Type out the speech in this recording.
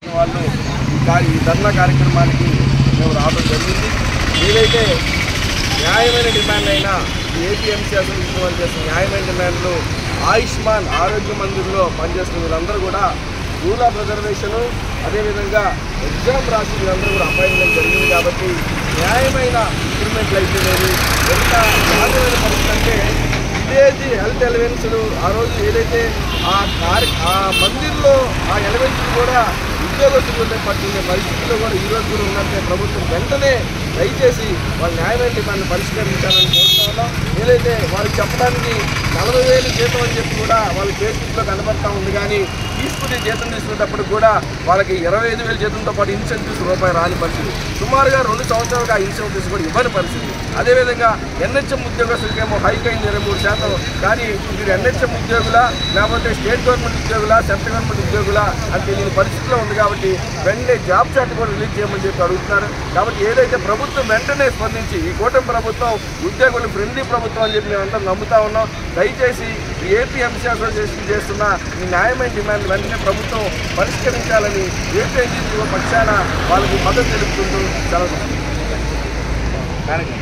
వాళ్ళు ఈ ధర్నా కార్యక్రమానికి మేము రావడం జరిగింది. ఏదైతే న్యాయమైన డిమాండ్ అయినా ఏపీఎంసీ అసోసియేషన్ వాళ్ళు చేస్తున్న న్యాయమైన డిమాండ్లు ఆయుష్మాన్ ఆరోగ్య మందిర్లో పనిచేస్తున్న వీళ్ళందరూ కూడా రూల్ ఆఫ్ రిజర్వేషను అదేవిధంగా ఎగ్జామ్ రాసి వీళ్ళందరూ కూడా అపాయింట్మెంట్ జరిగింది. కాబట్టి న్యాయమైన ఇంప్రూవ్మెంట్లు అయితే లేదు. ఎంత న్యాయమైన పరిస్థితి అంటే విలేజ్ హెల్త్ ఎలివెన్స్లు ఆ రోజు ఏదైతే ఆ మందిర్లో ఆ ఎలివెన్స్లు కూడా ఉద్యోగస్తులు పట్టిన పరిస్థితుల్లో కూడా ఈరోజు కూడా ఉన్నట్టే ప్రభుత్వం వెంటనే దయచేసి వాళ్ళ న్యాయమైన డిమాండ్ని పరిష్కరించాలని కోరుతా ఉన్నాం. ఏదైతే వాళ్ళకి చెప్పడానికి 40,000 జీతం అని చెప్పి కూడా వాళ్ళ ఫేస్బుక్లో కనబడతా ఉంది. కానీ జీతం తీసుకునేటప్పుడు కూడా వాళ్ళకి 25,000 జీతంతో పాటు ఇన్సెంటివ్స్ రూపాయి రాని పరిస్థితి. సుమారుగా 2 సంవత్సరాలుగా ఆ ఇన్సెంటివ్స్ కూడా ఇవ్వని పరిస్థితి. అదేవిధంగా ఎన్హెచ్ఎం ఉద్యోగస్తులకేమో హైక్ అయింది 23%. కానీ మీరు ఎన్హెచ్ఎం ఉద్యోగుల లేకపోతే స్టేట్ గవర్నమెంట్ ఉద్యోగుల సెంట్రల్ గవర్నమెంట్ ఉద్యోగుల అని తెలియని పరిస్థితిలో ఉంది. కాబట్టి వెంటనే జాబ్ చార్ట్ కూడా రిలీజ్ చేయమని చెప్పి అడుగుతున్నారు. కాబట్టి ఏదైతే ప్రభుత్వం వెంటనే స్పందించి ఈ కూటమి ప్రభుత్వం ఉద్యోగులు ఫ్రెండ్లీ ప్రభుత్వం అని చెప్పి మేమంతా నమ్ముతా ఉన్నాం. దయచేసి ఏపీఎంసీ అసోసియేషన్ చేస్తున్న ఈ న్యాయమైన డిమాండ్ వెంటనే ప్రభుత్వం పరిష్కరించాలని ఏపీ పక్షాన వాళ్ళకి మద్దతు తెలుపుకుంటూ సెలవు.